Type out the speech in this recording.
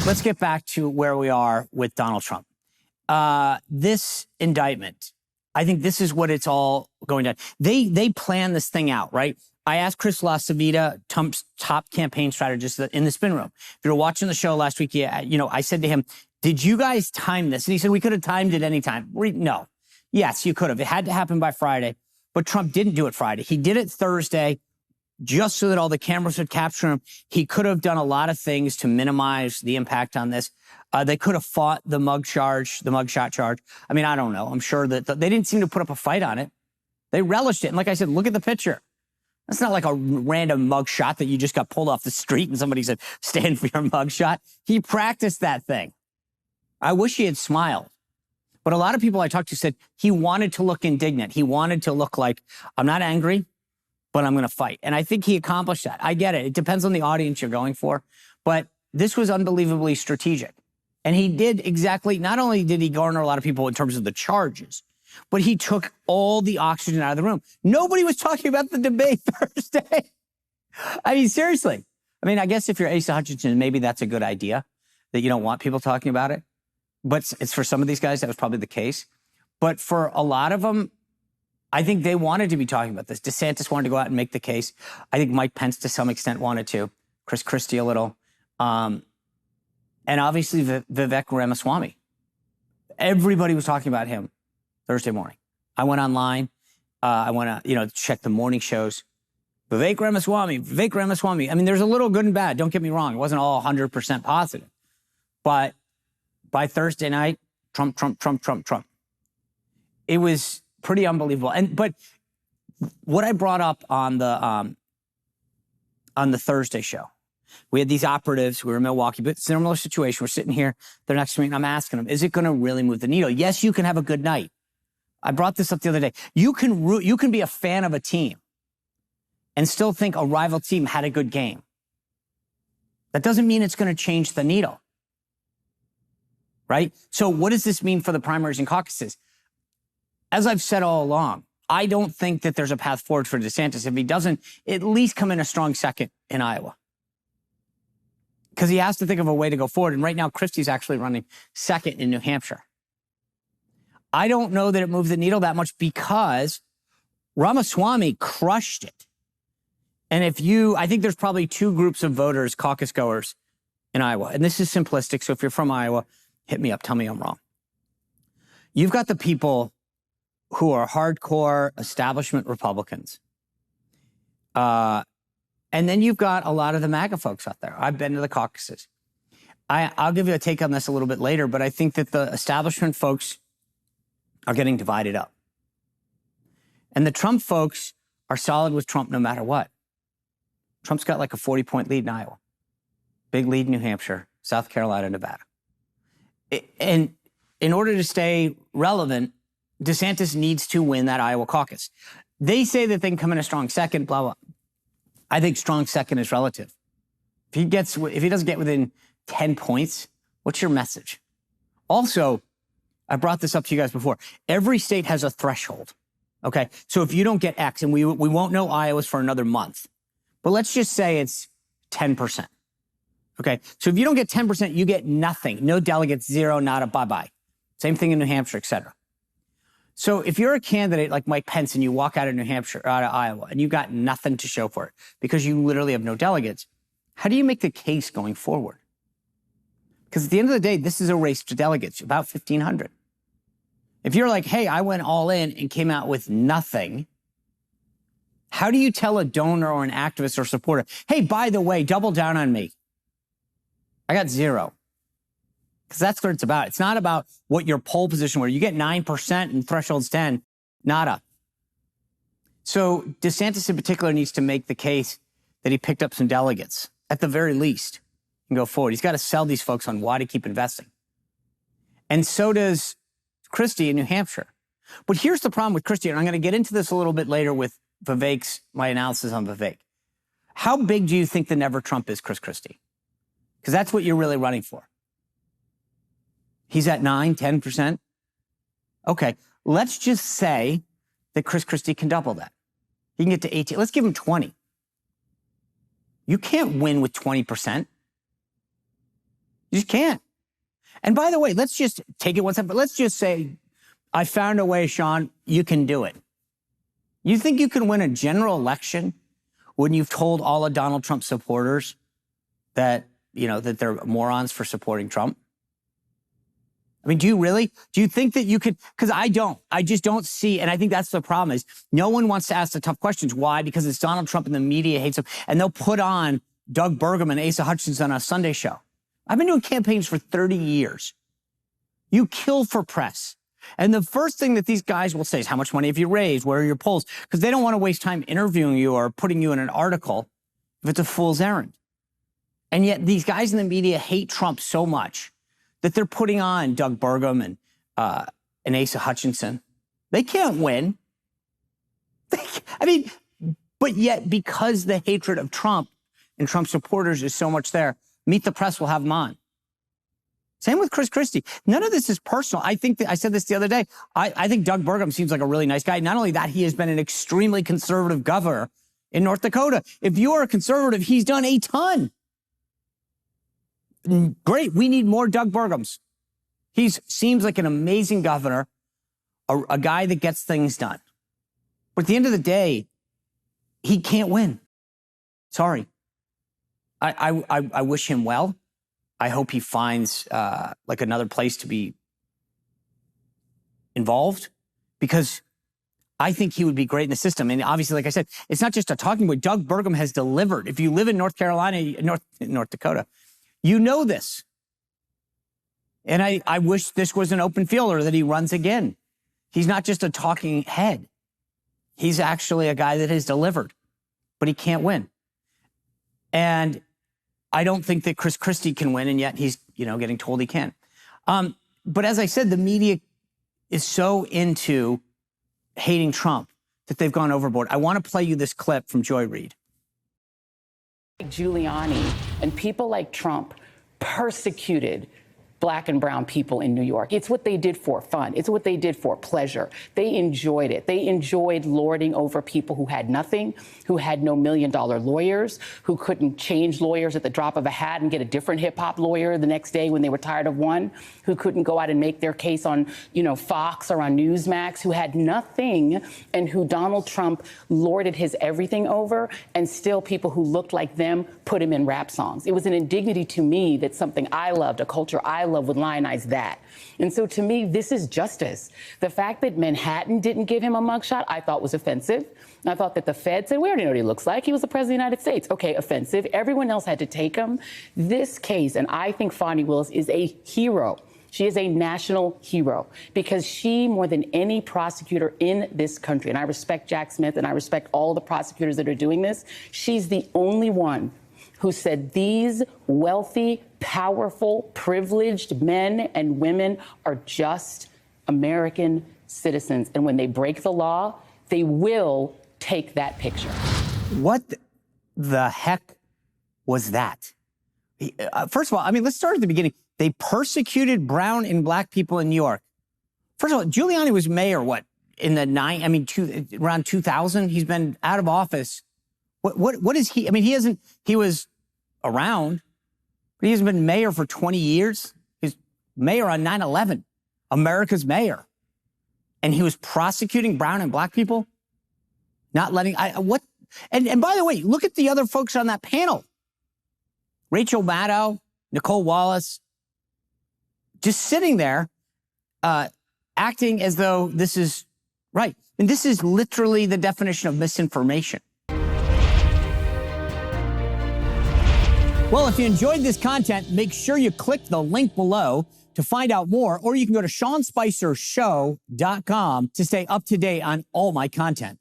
let's get back to where we are with Donald Trump. This indictment, I think this is what it's all going down. They plan this thing out, right? I asked Chris LaCivita, Trump's top campaign strategist in the spin room. If you were watching the show last week, I said to him, did you guys time this? And he said, we could have timed it anytime. No. Yes, you could have. It had to happen by Friday, but Trump didn't do it Friday. He did it Thursday just so that all the cameras would capture him. He could have done a lot of things to minimize the impact on this. They could have fought the mugshot charge. I mean, I don't know. I'm sure that they didn't seem to put up a fight on it. They relished it. And like I said, look at the picture. That's not like a random mugshot that you just got pulled off the street and somebody said, stand for your mugshot. He practiced that thing. I wish he had smiled. But a lot of people I talked to said he wanted to look indignant. He wanted to look like, I'm not angry, but I'm going to fight. And I think he accomplished that. I get it. It depends on the audience you're going for. But this was unbelievably strategic. And he did exactly, not only did he garner a lot of people in terms of the charges, but he took all the oxygen out of the room. Nobody was talking about the debate Thursday. I mean, seriously. I mean, I guess if you're Asa Hutchinson, maybe that's a good idea, that you don't want people talking about it. But it's for some of these guys, that was probably the case. But for a lot of them, I think they wanted to be talking about this. DeSantis wanted to go out and make the case. I think Mike Pence, to some extent, wanted to. Chris Christie a little. And obviously, Vivek Ramaswamy. Everybody was talking about him Thursday morning. I went online. I went to, check the morning shows. Vivek Ramaswamy. I mean, there's a little good and bad. Don't get me wrong. It wasn't all 100% positive. But by Thursday night, Trump. It was pretty unbelievable. But what I brought up on the Thursday show, we had these operatives. We were in Milwaukee, but similar situation. We're sitting here. They're next to me, and I'm asking them, is it going to really move the needle? Yes, you can have a good night. I brought this up the other day. You can be a fan of a team and still think a rival team had a good game. That doesn't mean it's going to change the needle. Right? So what does this mean for the primaries and caucuses? As I've said all along, I don't think that there's a path forward for DeSantis if he doesn't at least come in a strong second in Iowa. Because he has to think of a way to go forward. And right now, Christie's actually running second in New Hampshire. I don't know that it moved the needle that much because Ramaswamy crushed it. And I think there's probably two groups of voters, caucus goers in Iowa. And this is simplistic. So if you're from Iowa, hit me up. Tell me I'm wrong. You've got the people who are hardcore establishment Republicans. And then you've got a lot of the MAGA folks out there. I've been to the caucuses. I'll give you a take on this a little bit later, but I think that the establishment folks are getting divided up. And the Trump folks are solid with Trump no matter what. Trump's got like a 40-point lead in Iowa. Big lead in New Hampshire, South Carolina, Nevada. And in order to stay relevant, DeSantis needs to win that Iowa caucus. They say that they can come in a strong second, blah, blah. I think strong second is relative. If he doesn't get within 10 points, what's your message? Also, I brought this up to you guys before. Every state has a threshold. Okay. So if you don't get X, and we won't know Iowa's for another month, but let's just say it's 10%. Okay. So if you don't get 10%, you get nothing. No delegates, zero, nada, bye-bye. Same thing in New Hampshire, et cetera. So if you're a candidate like Mike Pence and you walk out of New Hampshire, out of Iowa, and you've got nothing to show for it because you literally have no delegates, how do you make the case going forward? Because at the end of the day, this is a race to delegates, about 1,500. If you're like, hey, I went all in and came out with nothing, how do you tell a donor or an activist or supporter, hey, by the way, double down on me? I got zero. Because that's what it's about. It's not about what your poll position where you get 9% and threshold's 10, nada. So DeSantis in particular needs to make the case that he picked up some delegates, at the very least, and go forward. He's got to sell these folks on why to keep investing. And so does Christie in New Hampshire. But here's the problem with Christie, and I'm going to get into this a little bit later with my analysis on Vivek. How big do you think the never Trump is, Chris Christie? Because that's what you're really running for. He's at 9, 10%. Okay, let's just say that Chris Christie can double that. He can get to 18. Let's give him 20. You can't win with 20%. You just can't. And by the way, let's just take it one step, but let's just say, I found a way, Sean, you can do it. You think you can win a general election when you've told all of Donald Trump's supporters that, that they're morons for supporting Trump? I mean, do you really? Do you think that you could? Because I don't. I just don't see. And I think that's the problem is no one wants to ask the tough questions. Why? Because it's Donald Trump and the media hates him. And they'll put on Doug Burgum and Asa Hutchinson on a Sunday show. I've been doing campaigns for 30 years. You kill for press. And the first thing that these guys will say is, how much money have you raised? Where are your polls? Because they don't want to waste time interviewing you or putting you in an article if it's a fool's errand. And yet these guys in the media hate Trump so much that they're putting on Doug Burgum and Asa Hutchinson. They can't win. But yet because the hatred of Trump and Trump supporters is so much there, Meet the Press will have them on. Same with Chris Christie. None of this is personal. I think that I said this the other day. I think Doug Burgum seems like a really nice guy. Not only that, he has been an extremely conservative governor in North Dakota. If you are a conservative, he's done a ton. Great. We need more Doug Burgums. He seems like an amazing governor, a guy that gets things done. But at the end of the day, he can't win. Sorry. I wish him well. I hope he finds like another place to be involved because I think he would be great in the system. And obviously, like I said, it's not just a talking point. Doug Burgum has delivered. If you live in North Carolina, North Dakota, you know this. And I wish this was an open field or that he runs again. He's not just a talking head. He's actually a guy that has delivered, but he can't win. And I don't think that Chris Christie can win, and yet he's, getting told he can. But as I said, the media is so into hating Trump that they've gone overboard. I want to play you this clip from Joy Reid. Giuliani and people like Trump persecuted Black and brown people in New York. It's what they did for fun. It's what they did for pleasure. They enjoyed it. They enjoyed lording over people who had nothing, who had no $1 million lawyers, who couldn't change lawyers at the drop of a hat and get a different hip hop lawyer the next day when they were tired of one, who couldn't go out and make their case on, Fox or on Newsmax, who had nothing and who Donald Trump lorded his everything over, and still people who looked like them put him in rap songs. It was an indignity to me that something I loved, a culture I loved, would lionize that. And so to me, this is justice. The fact that Manhattan didn't give him a mugshot, I thought was offensive. I thought that the Fed said, we already know what he looks like. He was the president of the United States. Okay, offensive. Everyone else had to take him. This case, and I think Fani Willis is a hero. She is a national hero because she, more than any prosecutor in this country, and I respect Jack Smith and I respect all the prosecutors that are doing this, she's the only one who said these wealthy, powerful, privileged men and women are just American citizens. And when they break the law, they will take that picture. What the heck was that? First of all, let's start at the beginning. They persecuted brown and black people in New York. First of all, Giuliani was mayor, in the around 2000? He's been out of office. What is he? He was around, but he hasn't been mayor for 20 years. He's mayor on 9/11, America's mayor. And he was prosecuting brown and black people, not letting, And by the way, look at the other folks on that panel. Rachel Maddow, Nicole Wallace, just sitting there, acting as though this is right. And this is literally the definition of misinformation. Well, if you enjoyed this content, make sure you click the link below to find out more, or you can go to SeanSpicerShow.com to stay up to date on all my content.